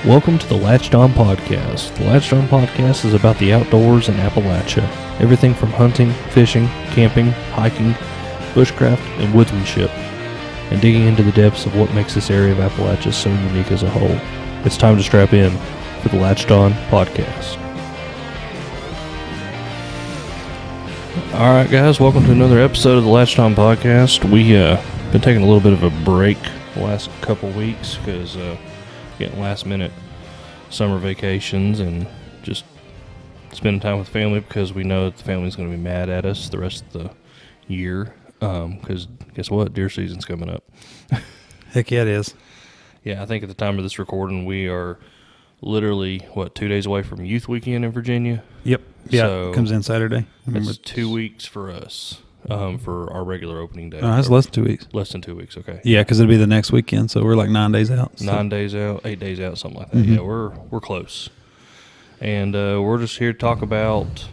Welcome to the Latched On Podcast. The Latched On Podcast is about the outdoors in Appalachia. Everything from hunting, fishing, camping, hiking, bushcraft, and woodsmanship, and digging into the depths of what makes this area of Appalachia so unique as a whole. It's time to strap in for the Latched On Podcast. Alright guys, welcome to another episode of the Latched On Podcast. We've been taking a little bit of a break the last couple weeks because getting last minute summer vacations and just spending time with family because we know that the family's going to be mad at us the rest of the year because guess what? Deer season's coming up. Heck yeah, it is. Yeah, I think at the time of this recording we are literally, 2 days away from Youth Weekend in Virginia? Yep. Yeah, so it comes in Saturday. It's 2 weeks for us for our regular opening day. That's less than 2 weeks. Less than 2 weeks, okay. Yeah, because it'll be the next weekend, so we're like 9 days out. So. 9 days out, 8 days out, something like that. Mm-hmm. Yeah, we're close. And we're just here to talk about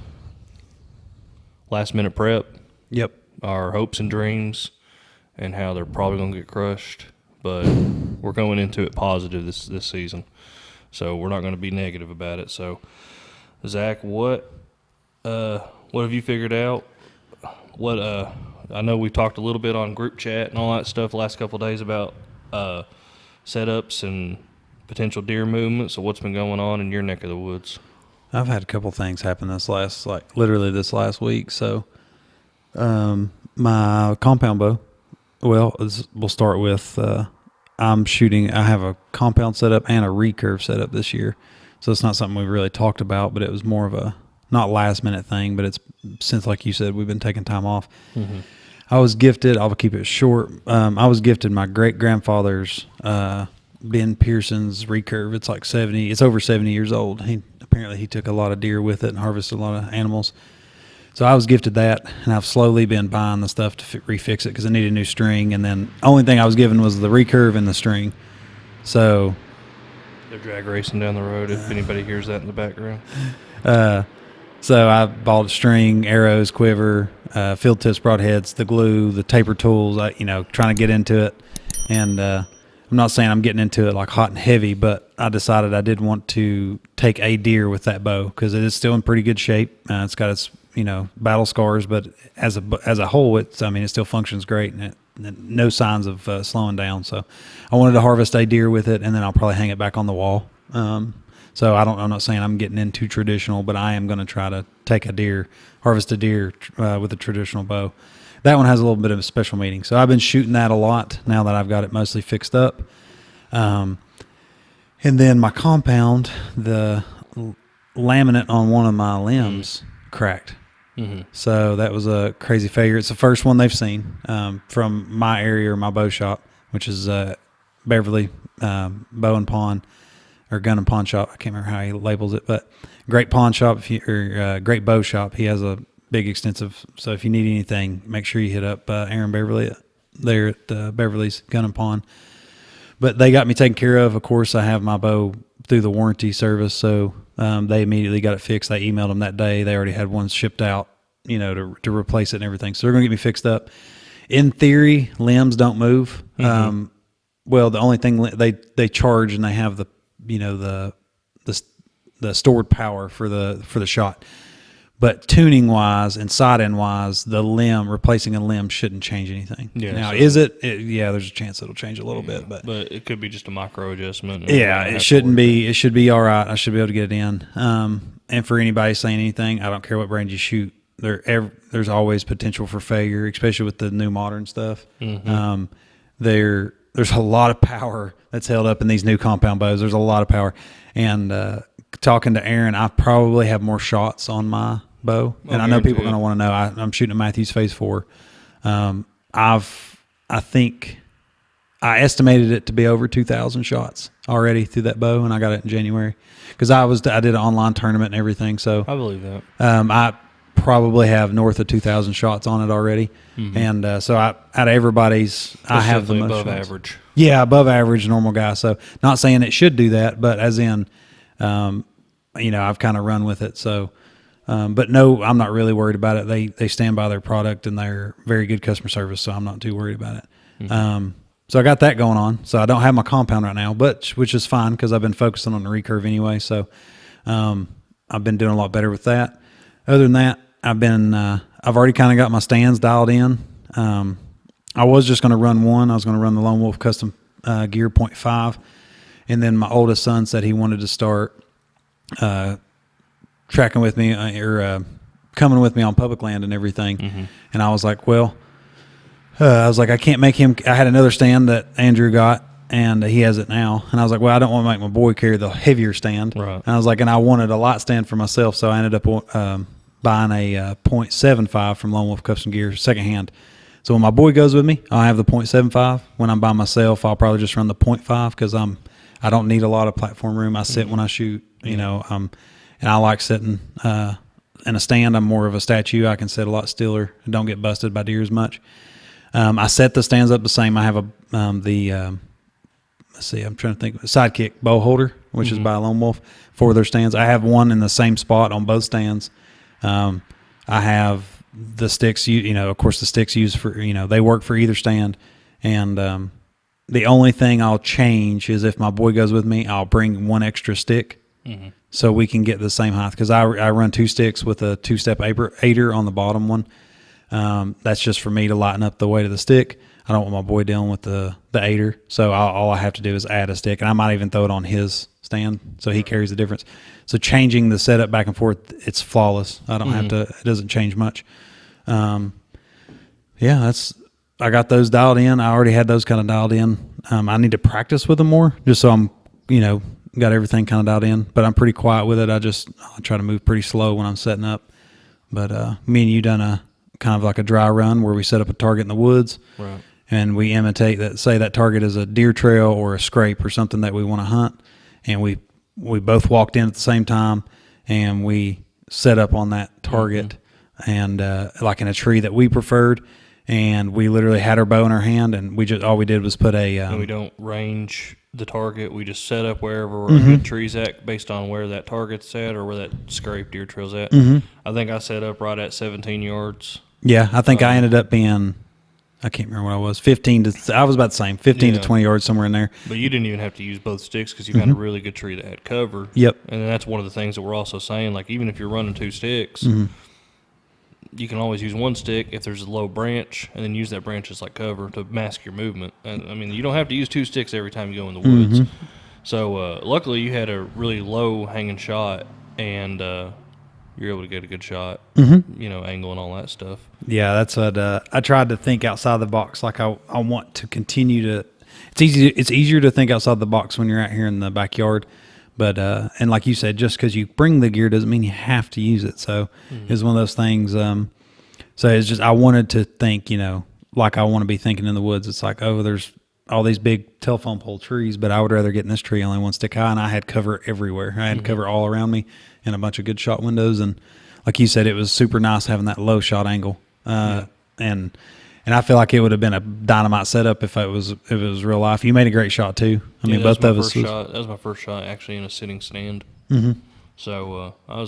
last minute prep. Yep. Our hopes and dreams and how they're probably going to get crushed. But we're going into it positive this season. So we're not going to be negative about it. So, Zach, what have you figured out? I know we talked a little bit on group chat and all that stuff the last couple of days about setups and potential deer movements. So what's been going on in your neck of the woods? I've had a couple things happen this last week. So, my compound bow. Well, we'll start with I have a compound setup and a recurve setup this year. So it's not something we've really talked about, but it was more of a not last minute thing, but it's since, like you said, we've been taking time off. Mm-hmm. I was gifted, I'll keep it short. I was gifted my great grandfather's Ben Pearson's recurve. It's like it's over 70 years old. He took a lot of deer with it and harvested a lot of animals. So I was gifted that, and I've slowly been buying the stuff to refix it because I needed a new string. And then the only thing I was given was the recurve and the string. So they're drag racing down the road if anybody hears that in the background. So I bought a string, arrows, quiver, field tips, broadheads, the glue, the taper tools, trying to get into it. And I'm not saying I'm getting into it like hot and heavy, but I decided I did want to take a deer with that bow because it is still in pretty good shape. It's got its, battle scars, but as a whole, it still functions great and no signs of slowing down. So I wanted to harvest a deer with it, and then I'll probably hang it back on the wall. So I'm not saying I'm getting into traditional, but I am going to try to harvest a deer with a traditional bow. That one has a little bit of a special meaning. So I've been shooting that a lot now that I've got it mostly fixed up. And then my compound, the laminate on one of my limbs cracked. Mm-hmm. So that was a crazy failure. It's the first one they've seen from my area or my bow shop, which is Beverly Bow and Pawn. Or gun and pawn shop. I can't remember how he labels it, but great pawn shop great bow shop. He has a big extensive. So if you need anything, make sure you hit up Aaron Beverly there at Beverly's Gun and Pawn. But they got me taken care of. Of course, I have my bow through the warranty service, so they immediately got it fixed. They emailed them that day. They already had one shipped out, to replace it and everything. So they're going to get me fixed up. In theory, limbs don't move. Mm-hmm. Well, the only thing they charge and they have the stored power for the shot, but tuning wise and side end wise, replacing a limb shouldn't change anything. Yeah. Now, there's a chance it'll change a little bit, but it could be just a micro adjustment. Yeah, it shouldn't be. It should be all right. I should be able to get it in. And for anybody saying anything, I don't care what brand you shoot. There's always potential for failure, especially with the new modern stuff. Mm-hmm. There's a lot of power that's held up in these new compound bows. There's a lot of power. And talking to Aaron, I probably have more shots on my bow. And I know people are going to want to know. I'm shooting a Matthews Phase 4. I think I estimated it to be over 2,000 shots already through that bow, and I got it in January. Because I did an online tournament and everything. So I believe that. I probably have north of 2,000 shots on it already. Mm-hmm. And so out of everybody's, I have the most above shots. Average. Yeah, above average normal guy. So not saying it should do that, but as in, I've kind of run with it. So, but no, I'm not really worried about it. They stand by their product and they're very good customer service. So I'm not too worried about it. Mm-hmm. So I got that going on. So I don't have my compound right now, which is fine because I've been focusing on the recurve anyway. So I've been doing a lot better with that. Other than that, I've already kind of got my stands dialed in. I was just going to run one. I was going to run the Lone Wolf Custom Gear 0.5. And then my oldest son said he wanted to start tracking with me or coming with me on public land and everything. Mm-hmm. And I was like, well, I can't make him. I had another stand that Andrew got, and he has it now. And I was like, well, I don't want to make my boy carry the heavier stand. Right. And I was like, and I wanted a light stand for myself, so I ended up buying a 0.75 from Lone Wolf Custom Gear secondhand. So when my boy goes with me, I'll have the 0.75. When I'm by myself, I'll probably just run the 0.5 because I don't need a lot of platform room. I sit when I shoot, and I like sitting in a stand. I'm more of a statue. I can sit a lot stiller and don't get busted by deer as much. I set the stands up the same. I have let's see, I'm trying to think, Sidekick bow holder, which is by Lone Wolf for their stands. I have one in the same spot on both stands. I have the sticks, of course the sticks used for, they work for either stand. And the only thing I'll change is if my boy goes with me, I'll bring one extra stick so we can get the same height. Because I run 2 sticks with a 2-step aider on the bottom one. That's just for me to lighten up the weight of the stick. I don't want my boy dealing with the aider. So all I have to do is add a stick, and I might even throw it on his stand so he carries the difference. So changing the setup back and forth, it's flawless. I don't have to, it doesn't change much. I got those dialed in. I already had those kind of dialed in. I need to practice with them more just so I'm, got everything kind of dialed in, but I'm pretty quiet with it. I try to move pretty slow when I'm setting up. But me and you done a kind of like a dry run where we set up a target in the woods, right, and we imitate that. Say that target is a deer trail or a scrape or something that we want to hunt, and we both walked in at the same time, and we set up on that target, and like in a tree that we preferred, and we literally had our bow in our hand, and all we did was put and we don't range the target. We just set up wherever a good tree's at based on where that target's at or where that scrape deer trail's at. I think I set up right at 17 yards. Yeah, I think I ended up being, I can't remember what I was, 15 to, I was about the same, 15 to 20 yards, somewhere in there. But you didn't even have to use both sticks because you had a really good tree that had cover. Yep. And that's one of the things that we're also saying, like even if you're running 2 sticks, you can always use one stick if there's a low branch, and then use that branch as like cover to mask your movement. And I mean, you don't have to use 2 sticks every time you go in the woods. So luckily you had a really low hanging shot, and you're able to get a good shot, angle and all that stuff. Yeah, that's what I tried to think outside the box. Like I want to continue to. It's easier to think outside the box when you're out here in the backyard. But and like you said, just because you bring the gear doesn't mean you have to use it. So it's one of those things. So it's just I wanted to think, like I want to be thinking in the woods. It's like, oh, there's all these big telephone pole trees, but I would rather get in this tree only 1 stick high, and I had cover everywhere. I had cover all around me and a bunch of good shot windows. And like you said, it was super nice having that low shot angle. And I feel like it would have been a dynamite setup if it was real life. You made a great shot too. I mean, both of us. That was my first shot actually in a sitting stand. So I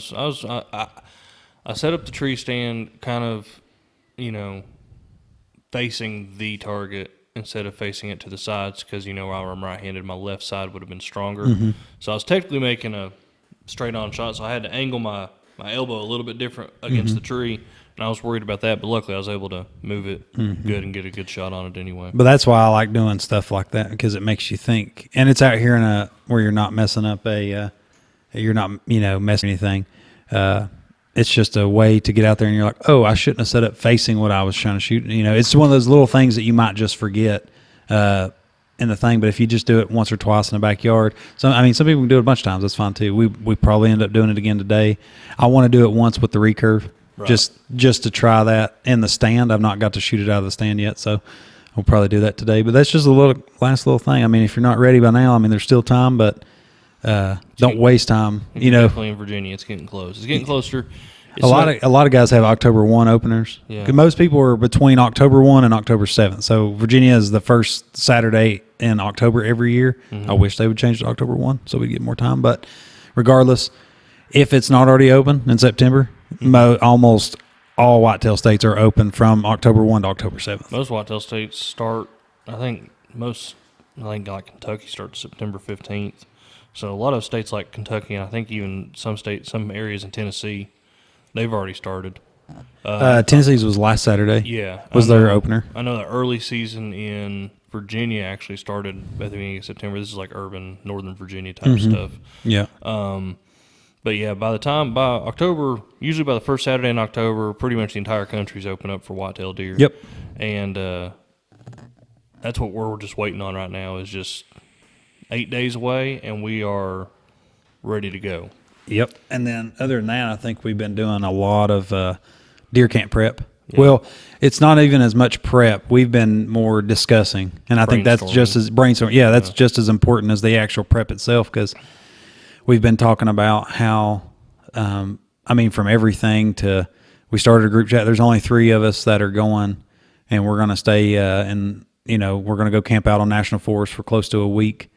set up the tree stand kind of, facing the target instead of facing it to the sides because I'm right-handed. My left side would have been stronger. So I was technically making a straight-on shot. So I had to angle my elbow a little bit different against the tree. And I was worried about that, but luckily I was able to move it good and get a good shot on it anyway. But that's why I like doing stuff like that, because it makes you think. And it's out here where you're not messing up you're not, messing anything. It's just a way to get out there and you're like, oh, I shouldn't have set up facing what I was trying to shoot. It's one of those little things that you might just forget in the thing. But if you just do it once or twice in the backyard, some people can do it a bunch of times. That's fine too. We probably end up doing it again today. I want to do it once with the recurve. Right. Just to try that in the stand. I've not got to shoot it out of the stand yet, so we'll probably do that today. But that's just a last little thing. I mean, if you're not ready by now, there's still time, but don't waste time. Definitely in Virginia, it's getting close. It's getting closer. A lot of guys have October 1 openers. Yeah. Most people are between October 1 and October 7th. So Virginia is the first Saturday in October every year. I wish they would change to October 1 so we get more time. But regardless, if it's not already open in September, almost all whitetail states are open from October 1 to October 7th. Most whitetail states start, I think, I think like Kentucky starts September 15th. So a lot of states like Kentucky, and I think even some areas in Tennessee, they've already started. Tennessee's was last Saturday. Yeah. Was their opener. I know the early season in Virginia actually started at the beginning of September. This is like urban Northern Virginia type stuff. Yeah. But yeah, by October, usually by the first Saturday in October, pretty much the entire country's open up for whitetail deer. Yep. And that's what we're just waiting on right now is just 8 days away, and we are ready to go. Yep. And then other than that, I think we've been doing a lot of deer camp prep. Yeah. Well, it's not even as much prep. We've been more discussing, and I think that's just as brainstorming. Yeah, that's just as important as the actual prep itself, because we've been talking about how, from everything to, we started a group chat. There's only 3 of us that are going, and we're going to stay we're going to go camp out on National Forest for close to a week.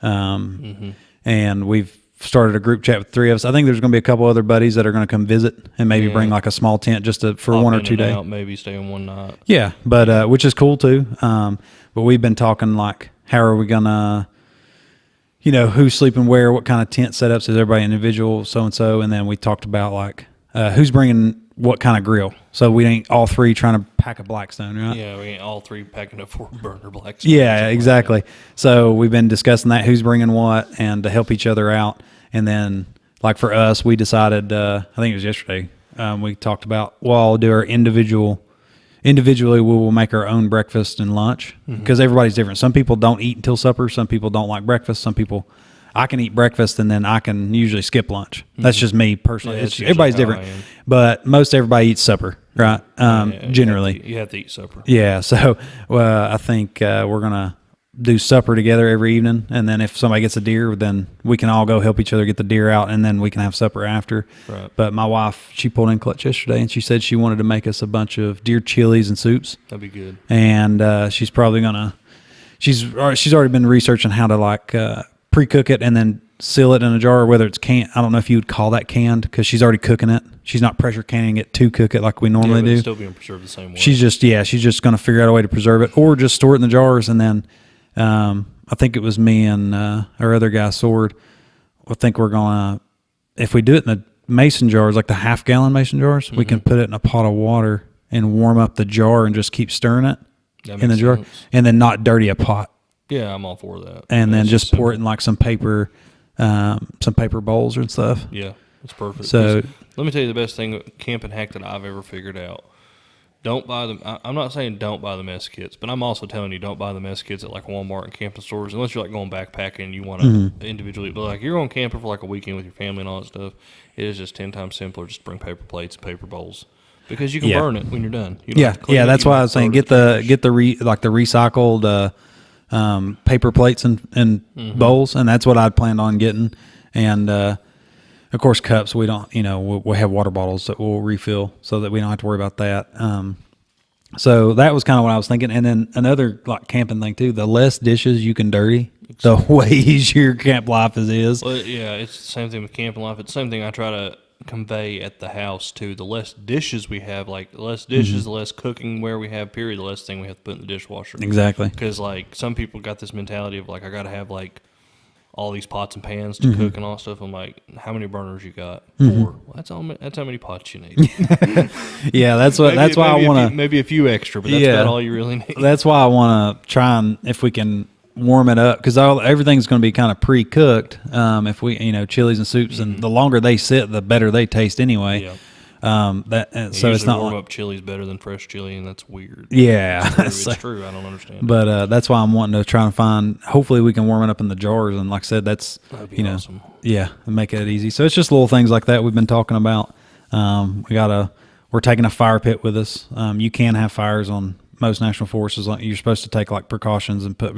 And we've started a group chat with 3 of us. I think there's going to be a couple other buddies that are going to come visit and maybe bring like a small tent just for Pop 1 or 2 days. Maybe stay in one night. Yeah, but which is cool too. But we've been talking like, how are we going to, who's sleeping where, what kind of tent setups, is everybody individual, so-and-so. And then we talked about like, who's bringing what kind of grill. So we ain't all 3 trying to pack a Blackstone, right? Yeah, we ain't all 3 packing a 4-burner Blackstone. Yeah, exactly. Like so we've been discussing that, who's bringing what, and to help each other out. And then, like for us, we decided, I think it was yesterday, we talked about, I'll do our individually we will make our own breakfast and lunch, because everybody's different. Some people don't eat until supper. Some people don't like breakfast. Some people, I can eat breakfast and then I can usually skip lunch. That's just me personally. Yeah, everybody's different, but most everybody eats supper, right? Generally. You have to eat supper. Yeah. So I think we're going to do supper together every evening, and then if somebody gets a deer, then we can all go help each other get the deer out, and then we can have supper after. Right. But my wife, she pulled in clutch yesterday, and she said she wanted to make us a bunch of deer chilies and soups. That'd be good. And she's probably gonna, she's already been researching how to like pre-cook it and then seal it in a jar, or whether it's canned. I don't know if you would call that canned, because she's already cooking it. She's not pressure canning it to cook it like we normally do. It's still being preserved the same way. She's just going to figure out a way to preserve it, or just store it in the jars. And then I think it was me and our other guy, Sword. I think we're going to, if we do it in the mason jars, like the half-gallon mason jars, we can put it in a pot of water and warm up the jar and just keep stirring it in the jar, and then not dirty a pot. Yeah, I'm all for that. And then just pour it in like some paper bowls and stuff. Yeah, it's perfect. So let me tell you the best thing, camping hack that I've ever figured out. Don't buy them. I'm not saying don't buy the mess kits, but I'm also telling you don't buy the mess kits at like Walmart and camping stores unless you're like going backpacking and you want to individually. But like you're going camping for like a weekend with your family and all that stuff, it is just 10 times simpler. Just bring paper plates and paper bowls, because you can burn it when you're done. You that's why I was saying get the recycled paper plates and bowls, and that's what I'd planned on getting. And of course, cups, we don't, we'll have water bottles that we'll refill so that we don't have to worry about that. So that was kind of what I was thinking. And then another like camping thing too, the less dishes you can dirty, the way easier your camp life is. Well, yeah, it's the same thing with camping life. It's the same thing I try to convey at the house too. The less dishes we have, like the less dishes, the less cooking where we have, period, the less thing we have to put in the dishwasher. Exactly. Because like some people got this mentality of like, I got to have like all these pots and pans to cook and all stuff. I'm like, how many burners you got? 4. Well, that's how many pots you need. Yeah, that's why I want to, maybe a few extra, but that's about all you really need. That's why I want to try and, if we can warm it up, because everything's going to be kind of pre-cooked. If we, chilies and soups, and the longer they sit, the better they taste anyway. Yeah. So it's not warm up chili's better than fresh chili, and that's weird. Yeah, it's true. I don't understand. But that's why I'm wanting to try and find. Hopefully, we can warm it up in the jars, and like I said, that'd be awesome. Yeah, and make it easy. So it's just little things like that we've been talking about. We're taking a fire pit with us. You can have fires on most national forests. You're supposed to take like precautions and put,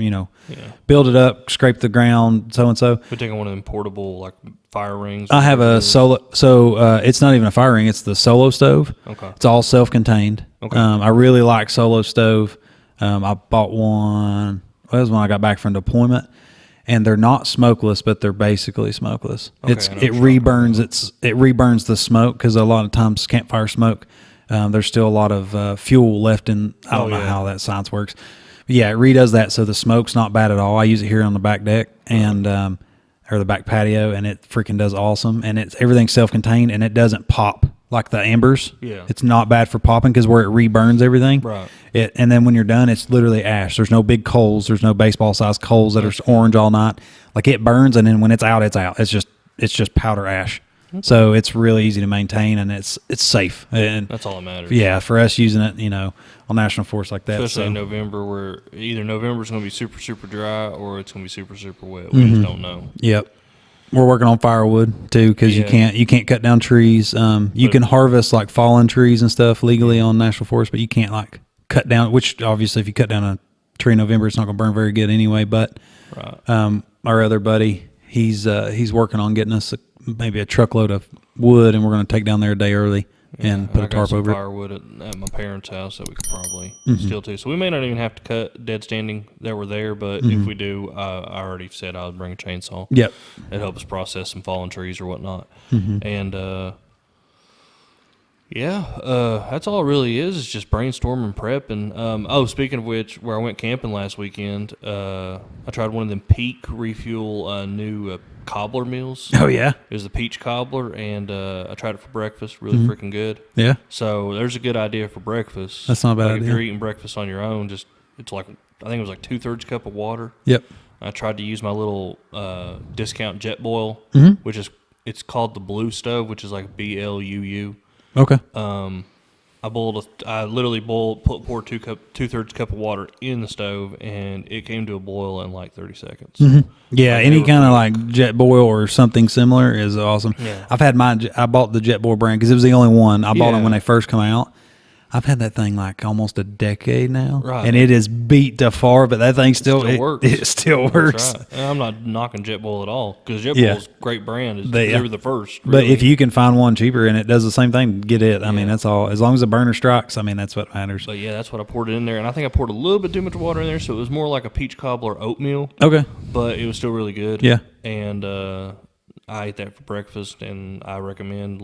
build it up, scrape the ground, so and so. We're taking one of them portable like fire rings. I have a solo, so it's not even a fire ring. It's the Solo stove. Okay. It's all self-contained. Okay. I really like Solo stove. I bought one. Well, it was when I got back from deployment, and they're not smokeless, but they're basically smokeless. Okay, it reburns the smoke, because a lot of times campfire smoke, there's still a lot of fuel left in. I don't know how that science works, Yeah, it redoes that, so the smoke's not bad at all. I use it here on the back deck and or the back patio, and it freaking does awesome. And everything's self-contained, and it doesn't pop like the embers. Yeah. It's not bad for popping because where it reburns everything. Right. And then when you're done, it's literally ash. There's no big coals. There's no baseball-sized coals that are orange all night. Like it burns, and then when it's out, it's out. It's just powder ash. Okay. So it's really easy to maintain, and it's safe. And that's all that matters. Yeah, for us using it, on national forests like that. Especially in November, where either November's going to be super, super dry or it's going to be super, super wet. We just don't know. Yep. We're working on firewood too because you can't cut down trees. You can harvest like fallen trees and stuff legally on national forest, but you can't like cut down. Which obviously, if you cut down a tree in November, it's not going to burn very good anyway. But our other buddy, he's working on getting us maybe a truckload of wood, and we're going to take down there a day early and put a tarp over it. Firewood at my parents' house that we could probably steal too. So we may not even have to cut dead standing that were there, but if we do, I already said I would bring a chainsaw. Yep, it helps process some fallen trees or whatnot. And that's all it really is just brainstorm and prep. And speaking of which, where I went camping last weekend, I tried one of them Peak Refuel new cobbler meals. Oh yeah, it was the peach cobbler, and I tried it for breakfast. Really freaking good. Yeah. So there's a good idea for breakfast. That's not a bad idea. If you're eating breakfast on your own, it's like I think it was like 2/3 cup of water. Yep. I tried to use my little discount jet boil, which it's called the Blue Stove, which is like BLUU. Okay. I literally poured 2/3 cup of water in the stove, and it came to a boil in like 30 seconds. Yeah, any kind of like jet boil or something similar is awesome. Yeah. I've had mine. I bought the jet boil brand because it was the only one. I bought them when they first come out. I've had that thing like almost a decade now, and it is beat to far, but that thing still works. It still works. Right. And I'm not knocking JetBoil at all because JetBoil's a great brand. They were the first. Really. But if you can find one cheaper and it does the same thing, get it. I mean, that's all. As long as the burner strikes, I mean, that's what matters. But yeah, that's what I poured it in there, and I think I poured a little bit too much water in there, so it was more like a peach cobbler oatmeal. Okay. But it was still really good. Yeah. And I ate that for breakfast, and I recommend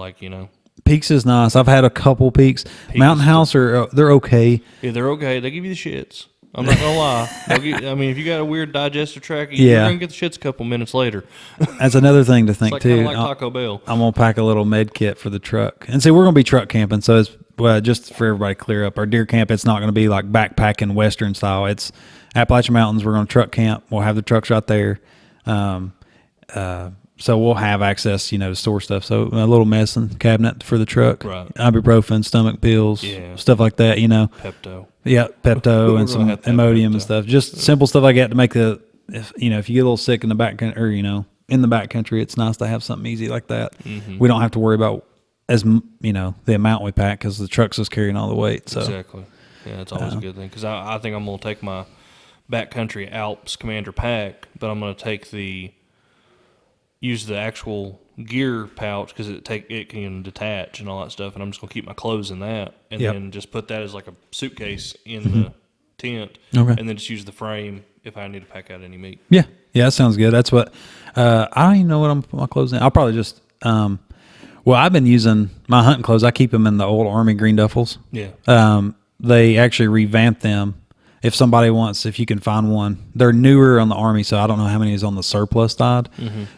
Peaks is nice. I've had a couple Peaks. Mountain House they're okay. Yeah, they're okay. They give you the shits. I'm not gonna lie. If you got a weird digestive tract, you're gonna get the shits a couple minutes later. That's another thing to think too. Like Taco Bell. I'm gonna pack a little med kit for the truck, and see, we're gonna be truck camping. So just for everybody to clear up, our deer camp, it's not gonna be like backpacking Western style. It's Appalachian Mountains. We're gonna truck camp. We'll have the trucks right there. So we'll have access, to store stuff. So a little medicine cabinet for the truck, right. Ibuprofen, stomach pills, stuff like that, Pepto. Yeah, Pepto and some Imodium and stuff. Just simple stuff like that to make if you get a little sick in the back or, in the back country, it's nice to have something easy like that. We don't have to worry about the amount we pack because the truck's just carrying all the weight. So exactly. Yeah, that's always a good thing because I think I'm going to take my backcountry Alps Commander pack, but I'm going to use the actual gear pouch because it can detach and all that stuff, and I'm just gonna keep my clothes in that, and then just put that as like a suitcase in the tent, and then just use the frame if I need to pack out any meat. Yeah, that sounds good. That's what I don't even know what I'm putting my clothes in. I'll probably just I've been using my hunting clothes. I keep them in the old Army green duffels. Yeah. They actually revamped them. If you can find one, they're newer on the Army, so I don't know how many is on the surplus side.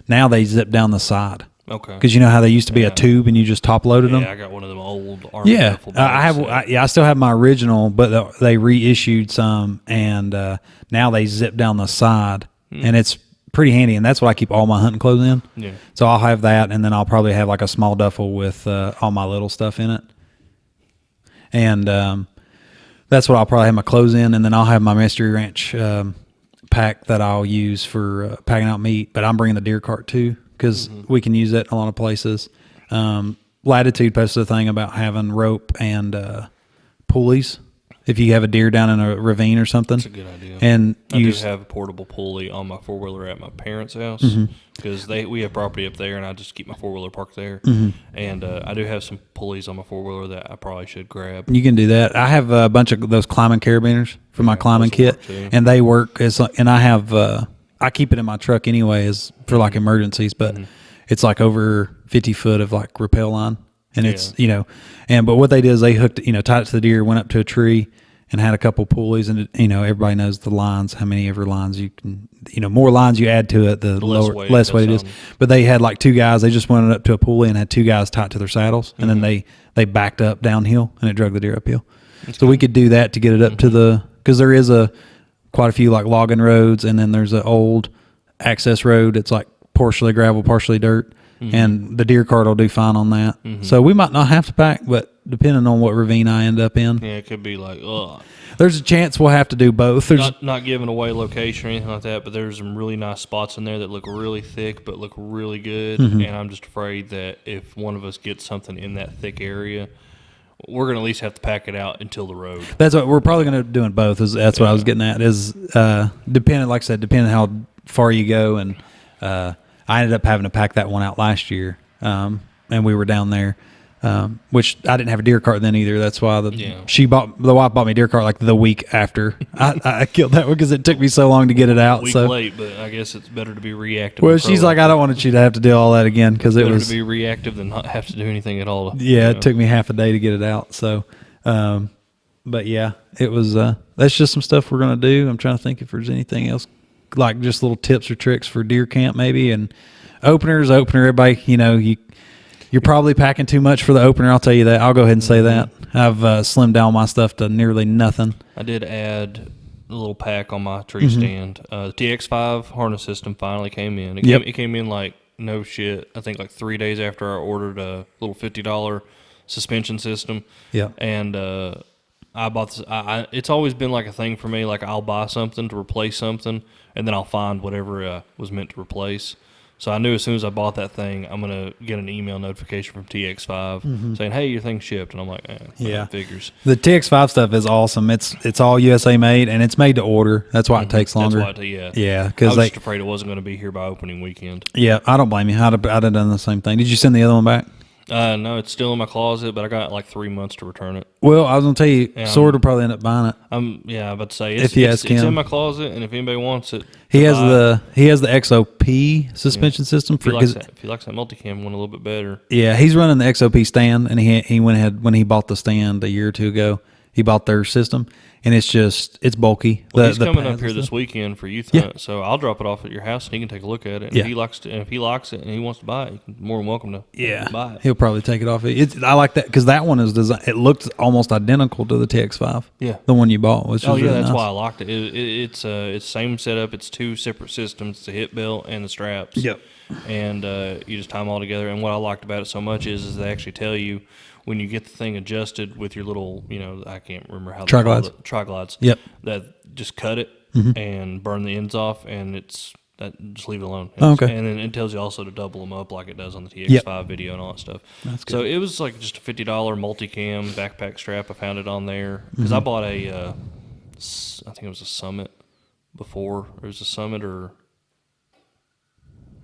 Now they zip down the side. Okay. Because you know how they used to be a tube and you just top loaded them. Yeah, I got one of them old Army. Yeah, I still have my original, but they reissued some, and now they zip down the side, and it's pretty handy. And that's what I keep all my hunting clothes in. Yeah. So I'll have that, and then I'll probably have like a small duffel with all my little stuff in it, and that's what I'll probably have my clothes in, and then I'll have my Mystery Ranch pack that I'll use for packing out meat. But I'm bringing the deer cart too because we can use it in a lot of places. Latitude posted a thing about having rope and pulleys if you have a deer down in a ravine or something. That's a good idea. And I do have a portable pulley on my four-wheeler at my parents' house because we have property up there, and I just keep my four-wheeler parked there. And I do have some pulleys on my four-wheeler that I probably should grab. You can do that. I have a bunch of those climbing carabiners for my climbing kit, and they work. And I have I keep it in my truck anyways for like emergencies, but it's like over 50 foot of like rappel line. And it's, but what they did is they hooked, tied it to the deer, went up to a tree, and had a couple pulleys, and everybody knows the lines, how many ever lines you can, more lines you add to it, the less weight it is. But they had like 2 guys. They just went up to a pulley and had 2 guys tied to their saddles, and then they backed up downhill and it drug the deer uphill. So we could do that to get it up to because there is quite a few like logging roads, and then there's an old access road. It's like partially gravel, partially dirt. And the deer cart will do fine on that. So we might not have to pack, but depending on what ravine I end up in. Yeah, it could be like, there's a chance we'll have to do both. There's not giving away location or anything like that, but there's some really nice spots in there that look really thick but look really good. And I'm just afraid that if one of us gets something in that thick area, we're going to at least have to pack it out until the road. That's what we're probably going to do in both. That's what I was getting at. Is depending, like I said, depending how far you go, and I ended up having to pack that one out last year, and we were down there, which I didn't have a deer cart then either. That's why the wife bought me a deer cart like the week after I killed that one because it took me so long to get it out. A week late, but I guess it's better to be reactive. Well, she's like, I don't want you to have to do all that again because it was better to be reactive than not have to do anything at all. Yeah, it took me half a day to get it out. So, but yeah, it was. That's just some stuff we're gonna do. I'm trying to think if there's anything else, like just little tips or tricks for deer camp maybe, and opener. Everybody, you're probably packing too much for the opener. I'll tell you that. I'll go ahead and say that. I've slimmed down my stuff to nearly nothing. I did add a little pack on my tree stand. The TX5 harness system finally came in. It came in like no shit. I think like 3 days after I ordered a little $50 suspension system. Yeah. And I bought this. It's always been like a thing for me. Like I'll buy something to replace something, and then I'll find whatever was meant to replace. So I knew as soon as I bought that thing, I'm going to get an email notification from TX5 saying, hey, your thing shipped. And I'm like, figures. The TX5 stuff is awesome. It's all USA made, and it's made to order. That's why it takes longer. That's why yeah. I was just afraid it wasn't going to be here by opening weekend. Yeah, I don't blame you. I'd have done the same thing. Did you send the other one back? No, it's still in my closet, but I got like 3 months to return it. Well, I was going to tell you, Sword will probably end up buying it. I'm about to say, it's in my closet, and if anybody wants it, he has the XOP suspension system. If he likes that multicam one a little bit better. Yeah, he's running the XOP stand, and he went ahead when he bought the stand a year or two ago. He bought their system, and it's bulky. Well, he's coming up here this weekend for youth hunt, so I'll drop it off at your house, and he can take a look at it. And if he likes it, and he wants to buy it, he's more than welcome to buy it. He'll probably take it off. I like that because that one is designed. It looked almost identical to the TX5. Yeah, the one you bought. Which really that's nice. why I liked it. It's same setup. It's 2 separate systems: it's the hip belt and the straps. Yep. And you just tie them all together. And what I liked about it so much is they actually tell you when you get the thing adjusted with your little, I can't remember how tri-glides. Tri-glides. Yep. That just cut it and burn the ends off, and just leave it alone. Okay. And then it tells you also to double them up like it does on the TX5 video and all that stuff. That's good. So it was like just a $50 multicam backpack strap. I found it on there because I bought I think it was a Summit before. It was a Summit or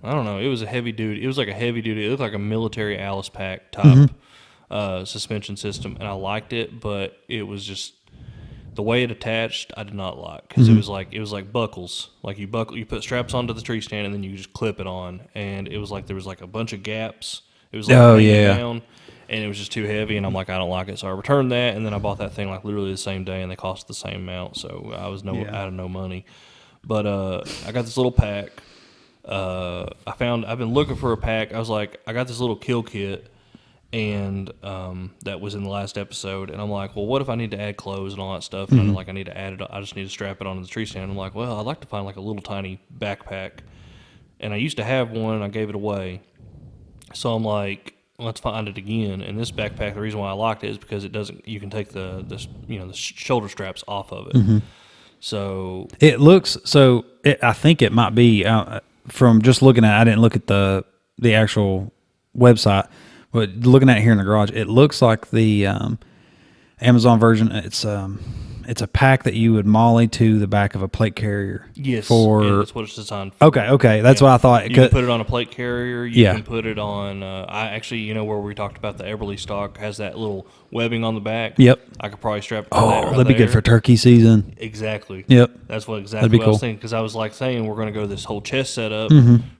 I don't know. It was a heavy duty. It was like a heavy duty. It looked like a military Alice pack type suspension system, and I liked it, but it was just the way it attached. I did not like because it was like buckles. Like you put straps onto the tree stand, and then you just clip it on, and it was like there was like a bunch of gaps. It was like down, and it was just too heavy, and I'm like, I don't like it, so I returned that, and then I bought that thing like literally the same day, and they cost the same amount, so I was out of no money. But I got this little pack. I've been looking for a pack. I was like, I got this little kill kit, and that was in the last episode, and I'm like, well, what if I need to add clothes and all that stuff, and I need to add it, I just need to strap it onto the tree stand. I'm like, well, I'd like to find like a little tiny backpack, and I used to have one, I gave it away, so I'm like, let's find it again. And this backpack, the reason why I liked it is because you can take the shoulder straps off of it. So it looks I think it might be from just looking at. I didn't look at the actual website, but looking at it here in the garage, it looks like the Amazon version. It's a pack that you would molly to the back of a plate carrier. Yes, that's what it's designed for. Okay, that's what I thought. You can put it on a plate carrier. You can put it on. I actually, where we talked about the Eberly stock has that little webbing on the back. Yep. I could probably strap it. That'd be good for turkey season. Exactly. Yep. That's what That'd be I cool. was thinking, because I was like saying we're going to go this whole chest setup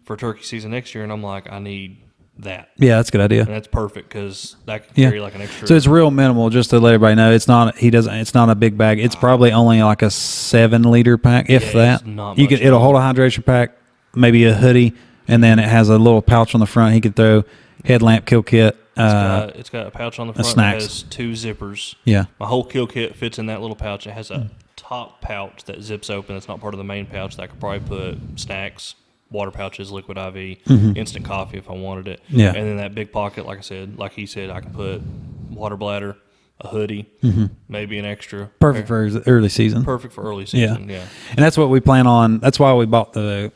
for turkey season next year, and I'm like, I need that. Yeah, that's a good idea. And that's perfect because that can carry like an extra. So it's real minimal, just to let everybody know. It's not. It's not a big bag. It's probably only like a 7-liter pack, if that. It's not You much can. It'll hold a hydration pack, maybe a hoodie, and then it has a little pouch on the front. He could throw headlamp, kill kit. It's got a pouch on the front snacks. that has 2 zippers. Yeah. My whole kill kit fits in that little pouch. It has a top pouch that zips open. It's not part of the main pouch. That I could probably put snacks, water pouches, liquid IV, instant coffee if I wanted it. Yeah. And then that big pocket, like I said, like he said, I can put water bladder, a hoodie, maybe an extra. Perfect for early season. Perfect for early season, yeah. And that's what we plan on. That's why we bought the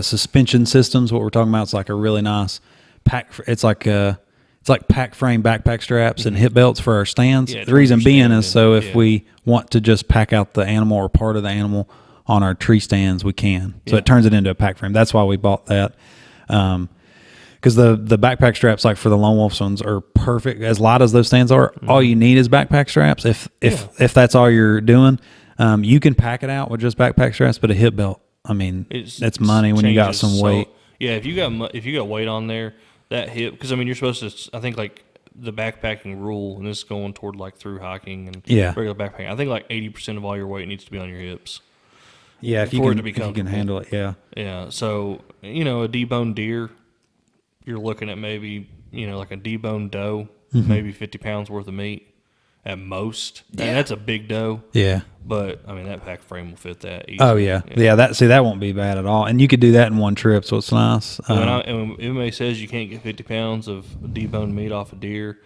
suspension systems. What we're talking about, it's like a really nice pack. It's like pack frame backpack straps and hip belts for our stands. Yeah, the reason being is so if yeah. we want to just pack out the animal or part of the animal on our tree stands, we can. So it turns it into a pack frame. That's why we bought that. Because the backpack straps, like for the lone wolf ones, are perfect. As light as those stands are, all you need is backpack straps. If that's all you're doing, you can pack it out with just backpack straps. But a hip belt, I mean, it's money when you got some weight. Yeah, if you got weight on there, that hip, because I mean, you're supposed to. I think like the backpacking rule, and this is going toward like through hiking and regular backpacking. I think like 80% of all your weight needs to be on your hips. Yeah, if you can handle it, yeah. Yeah, so, a deboned deer, you're looking at maybe, like a deboned doe, maybe 50 pounds worth of meat at most. Yeah. And that's a big doe. Yeah. But, I mean, that pack frame will fit that easily. Oh, yeah. Yeah, that won't be bad at all. And you could do that in one trip, so it's nice. And when anybody says you can't get 50 pounds of deboned meat off a deer,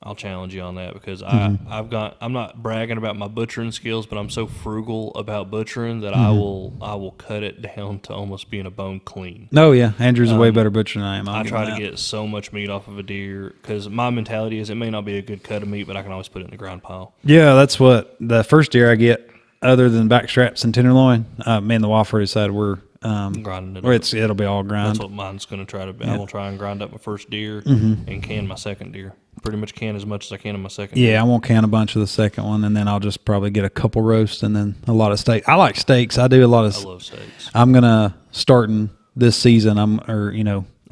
I'll challenge you on that because I'm not bragging about my butchering skills, but I'm so frugal about butchering that I will cut it down to almost being a bone clean. Oh yeah, Andrew's a way better butcher than I am. I try to get so much meat off of a deer because my mentality is it may not be a good cut of meat, but I can always put it in the ground pile. Yeah, that's what the first deer I get, other than back straps and tenderloin. Me and the wife already said we're grinding it up. It'll be all grind. That's what mine's going to try to be. I'm going to try and grind up my first deer and can my second deer. Pretty much can as much as I can in my second deer. I won't can a bunch of the second one, and then I'll just probably get a couple roasts and then a lot of steak. I like steaks. I do a lot of. I love steaks. I'm gonna starting this season. I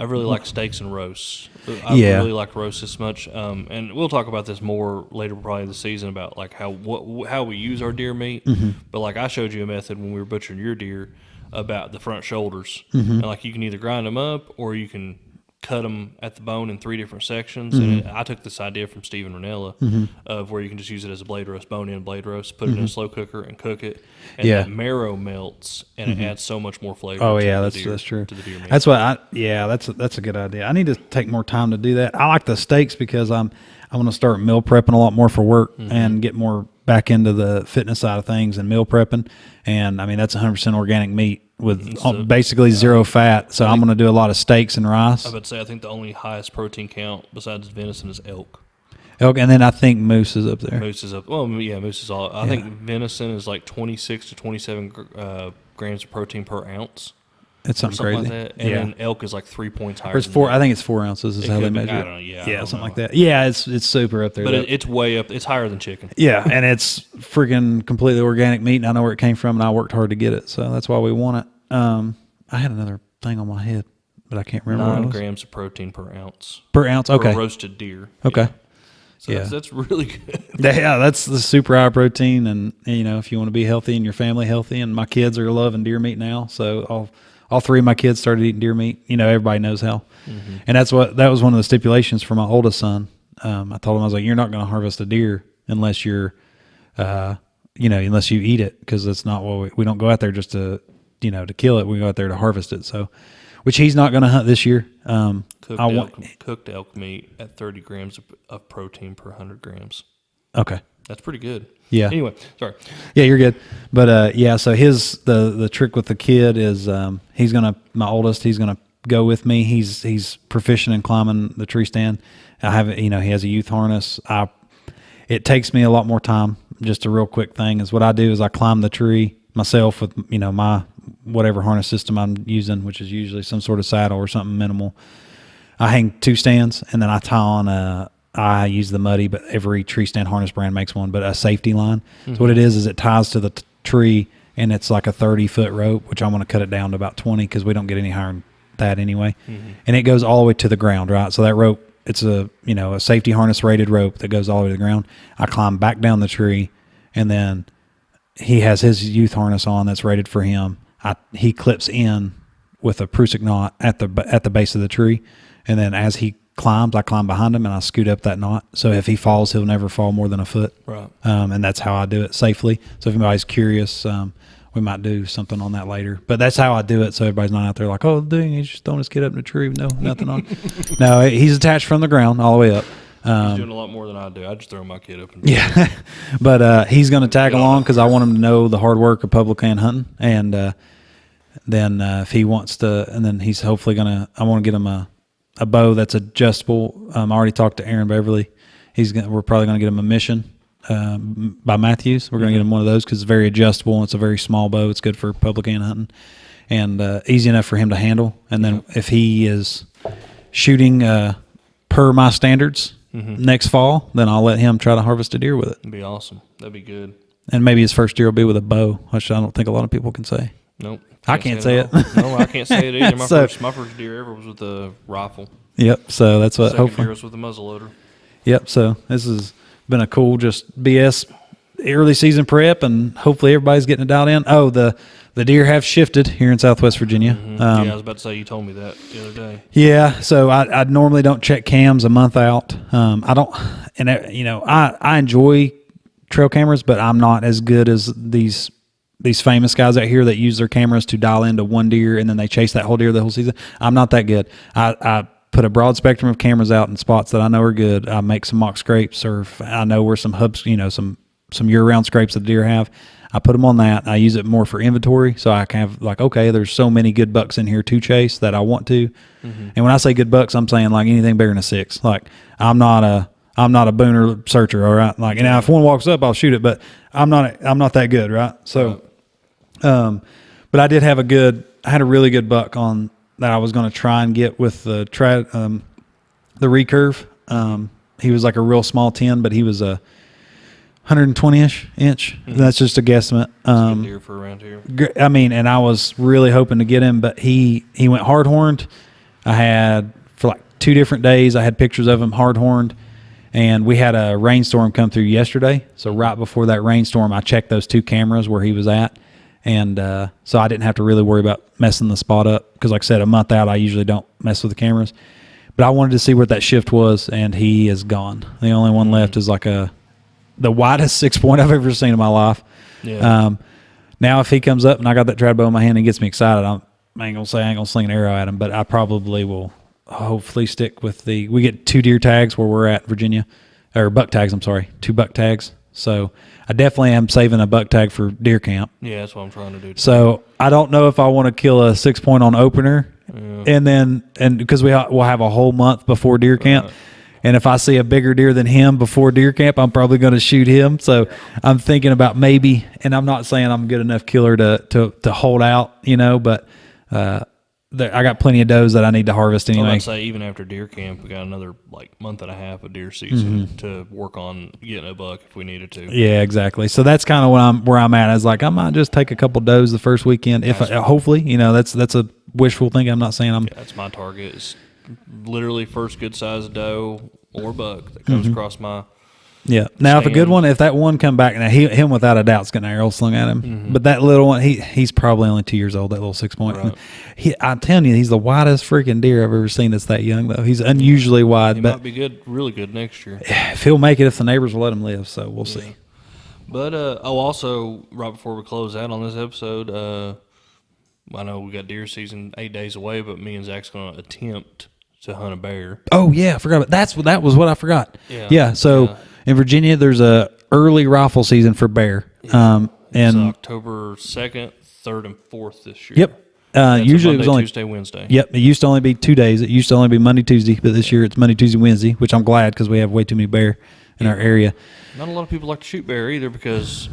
really like steaks and roasts. I really like roasts this much. And we'll talk about this more later, probably this season, about like how we use our deer meat. But like I showed you a method when we were butchering your deer about the front shoulders, and like you can either grind them up or you can cut them at the bone in 3 different sections. And I took this idea from Stephen Ranella of where you can just use it as a blade roast, bone-in blade roast, put it in a slow cooker and cook it. And that marrow melts and it adds so much more flavor. Oh yeah, that's true. To the deer meat. That's what that's a good idea. I need to take more time to do that. I like the steaks because I'm going to start meal prepping a lot more for work and get more back into the fitness side of things and meal prepping. And I mean, that's 100% organic meat with basically zero fat. So I'm going to do a lot of steaks and rice. I would say I think the only highest protein count besides venison is elk. And then I think moose is up there. Moose is up. Well, yeah, moose is all. I think venison is like 26 to 27 grams of protein per ounce. It's something crazy. Like that. And then elk is like 3 points higher. Or it's 4. I think it's 4 ounces is how they measure it. I don't know. Yeah, something like that. Yeah, it's super up there. But it's way up. It's higher than chicken. Yeah, and it's freaking completely organic meat, and I know where it came from, and I worked hard to get it, so that's why we want it. I had another thing on my head, but I can't remember. 9 grams of protein per ounce. Per ounce, okay. For roasted deer. Okay. Yeah. So that's really good. Yeah, that's the super high protein, and if you want to be healthy and your family healthy, and my kids are loving deer meat now, so all 3 of my kids started eating deer meat. Everybody knows how, and that was one of the stipulations for my oldest son. I told him, I was like, you're not going to harvest a deer unless you're, unless you eat it, because that's not what we don't go out there just to kill it. We go out there to harvest it. So, which he's not going to hunt this year. Cooked elk meat at 30 grams of protein per 100 grams. Okay. That's pretty good. Yeah. Anyway, sorry. Yeah, you're good. But so the trick with the kid is my oldest, he's gonna go with me. He's proficient in climbing the tree stand. I have he has a youth harness. It takes me a lot more time. Just a real quick thing is what I do is I climb the tree myself with my whatever harness system I'm using, which is usually some sort of saddle or something minimal. I hang 2 stands and then I tie on I use the Muddy, but every tree stand harness brand makes one, but a safety line. So what it is it ties to the tree, and it's like a 30-foot rope, which I'm going to cut it down to about 20 because we don't get any higher than that anyway. And it goes all the way to the ground, right? So that rope, it's a safety harness rated rope that goes all the way to the ground. I climb back down the tree, and then he has his youth harness on that's rated for him. He clips in with a Prusik knot at the base of the tree, and then as he climbs, I climb behind him and I scoot up that knot. So if he falls, he'll never fall more than a foot. Right. And that's how I do it safely. So if anybody's curious, we might do something on that later. But that's how I do it, so everybody's not out there like, oh, dang, he's just throwing his kid up in the tree. No, nothing on. No, he's attached from the ground all the way up. He's doing a lot more than I do. I just throw my kid up. Yeah, but he's going to tag along because I want him to know the hard work of public land hunting. And then if he wants to, and then he's hopefully going to, I want to get him a bow that's adjustable. I already talked to Aaron Beverly. We're probably going to get him a Mission by Matthews. We're going to get him one of those because it's very adjustable and it's a very small bow. It's good for public land hunting and easy enough for him to handle. And then if he is shooting per my standards next fall, then I'll let him try to harvest a deer with it. That'd be awesome. That'd be good. And maybe his first deer will be with a bow, which I don't think a lot of people can say. Nope. I can't say it. No, I can't say it either. My So- first deer ever was with a rifle. Yep. So that's what Second hopefully. deer was with a muzzleloader. Yep. So this has been a cool just BS early season prep, and hopefully everybody's getting it dialed in. Oh, the deer have shifted here in Southwest Virginia. Yeah, I was about to say, you told me that the other day. Yeah, so I normally don't check cams a month out. I don't, and I enjoy trail cameras, but I'm not as good as these famous guys out here that use their cameras to dial into one deer and then they chase that whole deer the whole season. I'm not that good. I put a broad spectrum of cameras out in spots that I know are good. I make some mock scrapes, or if I know where some hubs, some year-round scrapes that the deer have. I put them on that. I use it more for inventory, so I can have okay, there's so many good bucks in here to chase that I want to. And when I say good bucks, I'm saying like anything bigger than a 6. Like I'm not a booner searcher, all right. Like, now if one walks up, I'll shoot it, but I'm not that good, right? So, but I did have I had a really good buck on that I was going to try and get with the recurve. He was like a real small 10, but he was a 120-ish inch. That's just a guesstimate. Good deer for around here. I mean, and I was really hoping to get him, but he went hard horned. I had for like 2 different days. I had pictures of him hard horned, and we had a rainstorm come through yesterday. So right before that rainstorm, I checked those 2 cameras where he was at, and so I didn't have to really worry about messing the spot up because, like I said, a month out, I usually don't mess with the cameras. But I wanted to see what that shift was, and he is gone. The only one left is like the widest 6-point I've ever seen in my life. Yeah. Now if he comes up and I got that trad bow in my hand and gets me excited, I ain't gonna say I ain't gonna sling an arrow at him, but I probably will hopefully stick with we get 2 deer tags where we're at Virginia, or buck tags, I'm sorry, 2 buck tags. So I definitely am saving a buck tag for deer camp. Yeah, that's what I'm trying to do. So I don't know if I want to kill a 6-point on opener, and because we'll have a whole month before deer camp. Right. And if I see a bigger deer than him before deer camp, I'm probably going to shoot him. So I'm thinking about maybe, and I'm not saying I'm a good enough killer to hold out, but I got plenty of does that I need to harvest anyway. I'd say even after deer camp, we got another month and a half of deer season to work on getting a buck if we needed to. Yeah, exactly. So that's kind of where I'm at. I was like, I might just take a couple does the first weekend. Hopefully, that's a wishful thinking. I'm not saying I'm. Yeah, that's my target. It's literally first good sized doe or buck that comes across my. Yeah. Now, if a good one, if that one come back, now him without a doubt is getting an arrow slung at him. But that little one, he's probably only 2 years old. That little 6-point. Right. I'm telling you, he's the widest freaking deer I've ever seen. That's that young though. He's unusually wide. He but might be good, really good next year. If he'll make it, if the neighbors will let him live, so we'll see. But also right before we close out on this episode, I know we got deer season 8 days away, but me and Zach's going to attempt to hunt a bear. Oh yeah, I forgot about that was what I forgot. Yeah. So in Virginia, there's a early rifle season for bear. It's and October 2nd, 3rd, and 4th this year. Yep. Usually Monday, it was only Tuesday, Wednesday. Yep. It used to only be 2 days. It used to only be Monday, Tuesday, but this year it's Monday, Tuesday, Wednesday, which I'm glad because we have way too many bear in our area. Not a lot of people like to shoot bear either because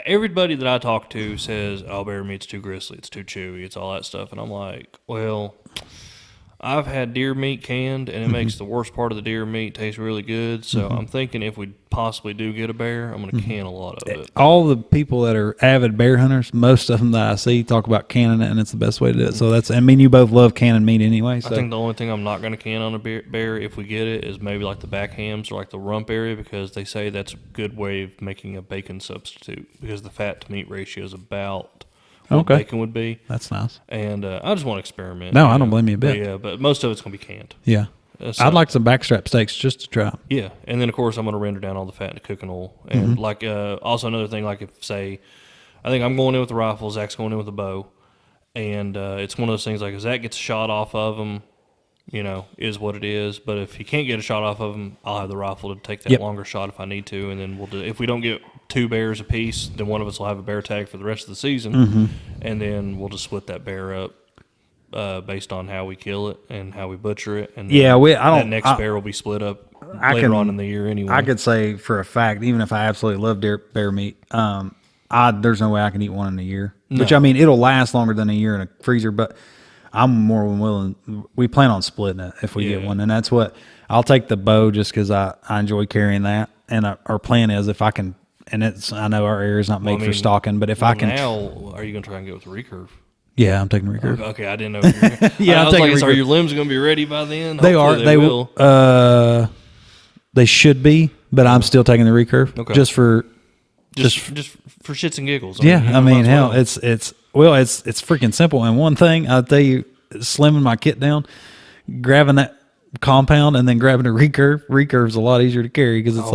everybody that I talk to says, "Oh, bear meat's too gristly, it's too chewy, it's all that stuff," and I'm like, well, I've had deer meat canned, and it makes the worst part of the deer meat taste really good. So I'm thinking if we possibly do get a bear, I'm going to can a lot of it. All the people that are avid bear hunters, most of them that I see talk about canning it, and it's the best way to do it. So that's, I mean, you both love canning meat anyway. So. I think the only thing I'm not going to can on a bear, if we get it, is maybe like the back hams or like the rump area, because they say that's a good way of making a bacon substitute, because the fat to meat ratio is about what bacon would be. That's nice. And I just want to experiment. No, I don't blame you a bit. But but most of it's going to be canned. Yeah. So, I'd like some backstrap steaks just to try. Yeah, and then of course I'm going to render down all the fat into cooking oil. And like also another thing, like if say, I think I'm going in with the rifle, Zach's going in with the bow, and it's one of those things like if Zach gets a shot off of him, you know, is what it is. But if he can't get a shot off of him, I'll have the rifle to take that longer shot if I need to, and then we'll do. If we don't get 2 bears apiece, then one of us will have a bear tag for the rest of the season, and then we'll just split that bear up based on how we kill it and how we butcher it. And that next bear will be split up later on in the year anyway. I could say for a fact, even if I absolutely love bear meat, there's no way I can eat one in a year. No. Which, I mean, it'll last longer than a year in a freezer, but I'm more than willing. We plan on splitting it if we get one, and that's what I'll take the bow just because I enjoy carrying that. And our plan is if I can. And I know our area is not made for stalking, but if I can. Now, are you going to try and get with the recurve? Yeah, I'm taking the recurve. Okay, I didn't know. Yeah, I'm taking. Are your limbs going to be ready by then? They are. They will. They should be, but I'm still taking the recurve. Okay. Just for shits and giggles. I mean, hell, it's freaking simple. And one thing I'll tell you, slimming my kit down, grabbing that compound, and then grabbing a recurve. Recurve's a lot easier to carry because it's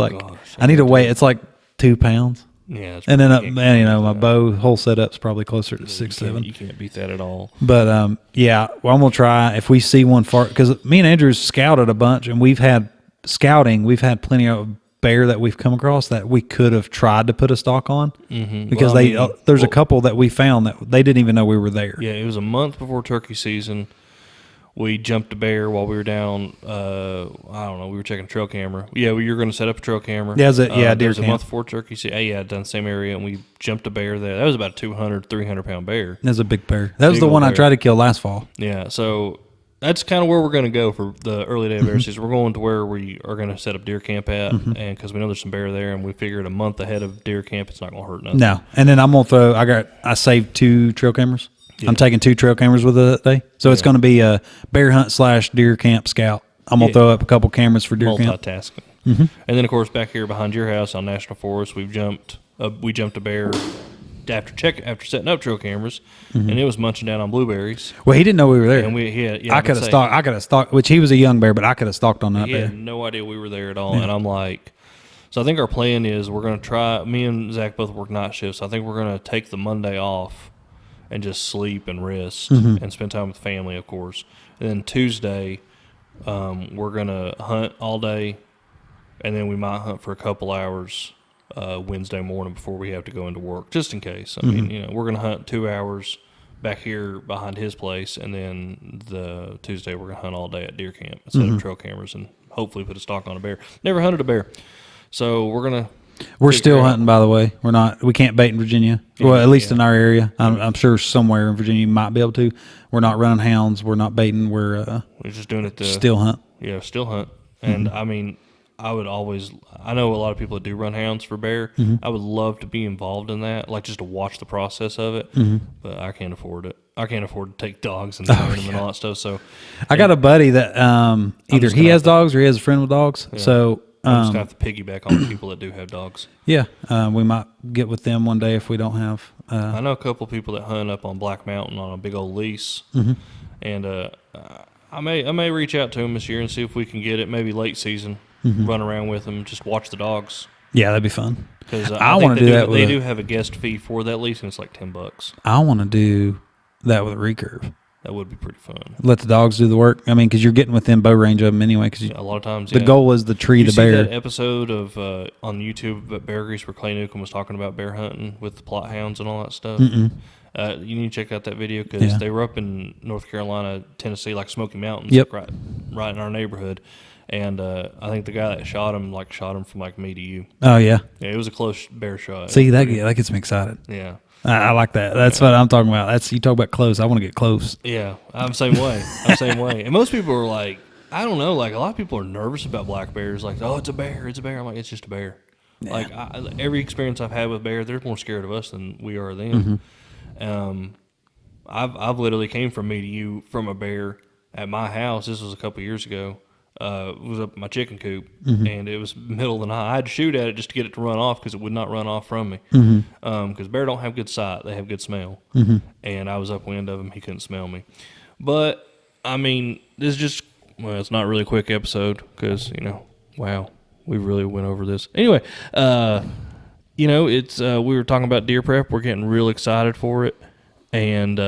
I need to weigh. It's like 2 pounds. Yeah, and then my bow whole setup's probably closer to 6-7. You can't beat that at all. But I'm gonna try if we see one far, because me and Andrew's scouted a bunch, and we've had plenty of bear that we've come across that we could have tried to put a stalk on because there's a couple that we found that they didn't even know we were there. Yeah, it was a month before turkey season. We jumped a bear while we were down. I don't know. We were checking a trail camera. Yeah, we were going to set up a trail camera. Yeah, deer was a month before turkey season. Done the same area, and we jumped a bear there. That was about a 200, 300-pound bear. That's a big bear. That was the one I tried to kill last fall. Yeah, so that's kind of where we're going to go for the early day of bear season. We're going to where we are going to set up deer camp at, and because we know there's some bear there, and we figured a month ahead of deer camp, it's not going to hurt nothing. No, and then I'm going to throw. I saved 2 trail cameras. Yeah. I'm taking 2 trail cameras with it that day. So it's going to be a bear hunt / deer camp scout. I'm going to throw up a couple cameras for deer camp. Multitasking. And then, of course, back here behind your house on National Forest, we jumped a bear after setting up trail cameras, and it was munching down on blueberries. Well, he didn't know we were there. And I could have stalked, which he was a young bear, but I could have stalked on that bear. He had no idea we were there at all. Yeah. And I'm like, so I think our plan is we're going to try, me and Zach both work night shifts. I think we're going to take the Monday off and just sleep and rest and spend time with family, of course. And then Tuesday, we're going to hunt all day, and then we might hunt for a couple hours Wednesday morning before we have to go into work, just in case. I mean, we're going to hunt 2 hours back here behind his place, and then the Tuesday we're going to hunt all day at deer camp and set up trail cameras and hopefully put a stalk on a bear. Never hunted a bear. So we're still hunting, by the way. We can't bait in Virginia. Well, at least in our area. I'm sure somewhere in Virginia you might be able to. We're not running hounds. We're not baiting. We're just doing it to still hunt. Yeah, still hunt. And I mean, I know a lot of people that do run hounds for bear. I would love to be involved in that, like just to watch the process of it. But I can't afford it. I can't afford to take dogs and train them and all that stuff. So I got a buddy that either he has dogs or he has a friend with dogs. Yeah. So I'm just going to have to piggyback on the people that do have dogs. Yeah, we might get with them one day if we don't have. I know a couple of people that hunt up on Black Mountain on a big old lease, and I may reach out to them this year and see if we can get it maybe late season, run around with them, just watch the dogs. Yeah, that'd be fun. Because I want to do that. They do have a guest fee for that lease, and it's like $10. I want to do that with a recurve. That would be pretty fun. Let the dogs do the work. I mean, because you're getting within bow range of them anyway. Because a lot of times, the goal is to tree the bear. You see that episode of on YouTube at Bear Grease where Clay Newcomb was talking about bear hunting with the plot hounds and all that stuff? You need to check out that video because they were up in North Carolina, Tennessee, like Smoky Mountains, right in our neighborhood. And I think the guy that shot him from like me to you. Oh yeah. Yeah, it was a close bear shot. See, that gets me excited. Yeah. I like that. That's what I'm talking about. That's you talk about close. I want to get close. Yeah, I'm the same way. And most people are like, I don't know, like a lot of people are nervous about black bears. Like, oh, it's a bear. I'm like, it's just a bear. Yeah. Like every experience I've had with bear, they're more scared of us than we are of them. Mm-hmm. I've literally came from meeting you from a bear at my house. This was a couple years ago. It was up in my chicken coop, and it was middle of the night. I had to shoot at it just to get it to run off because it would not run off from me. Because bear don't have good sight; they have good smell. And I was upwind of him; he couldn't smell me. But I mean, this is just it's not really a quick episode because wow, we really went over this. Anyway, it's we were talking about deer prep. We're getting real excited for it, and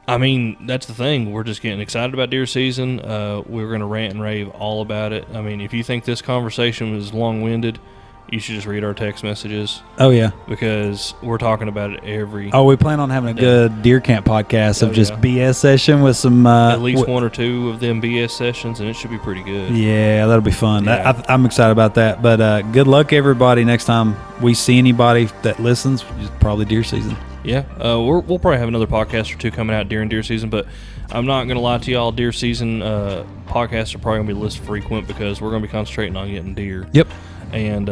I mean, that's the thing. We're just getting excited about deer season. We're going to rant and rave all about it. I mean, if you think this conversation was long-winded, you should just read our text messages. Oh, yeah. Because we're talking about it every we plan on having a good deer camp podcast of just BS session with some... at least one or two of them BS sessions, and it should be pretty good. Yeah, that'll be fun. Yeah. I'm excited about that. But good luck, everybody. Next time we see anybody that listens, it's probably deer season. Yeah, we'll probably have another podcast or two coming out during deer season, but I'm not going to lie to y'all, deer season podcasts are probably going to be less frequent because we're going to be concentrating on getting deer. Yep. And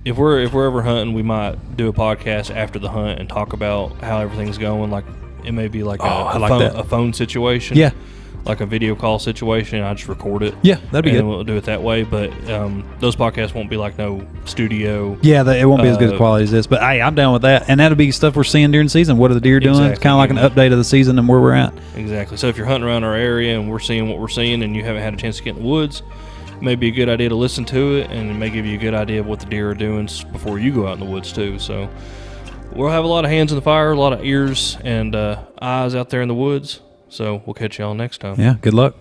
if we're ever hunting, we might do a podcast after the hunt and talk about how everything's going. Like it may be like a phone situation. Yeah. Like a video call situation, and I just record it. Yeah, that'd be good. And we'll do it that way, but those podcasts won't be like no studio. Yeah, it won't be as good quality as this, but hey, I'm down with that. And that'll be stuff we're seeing during the season. What are the deer doing? Exactly. It's kind of like an update of the season and where we're at. Exactly. So if you're hunting around our area and we're seeing what we're seeing and you haven't had a chance to get in the woods, it may be a good idea to listen to it, and it may give you a good idea of what the deer are doing before you go out in the woods too. So we'll have a lot of hands in the fire, a lot of ears and eyes out there in the woods. So we'll catch y'all next time. Yeah, good luck.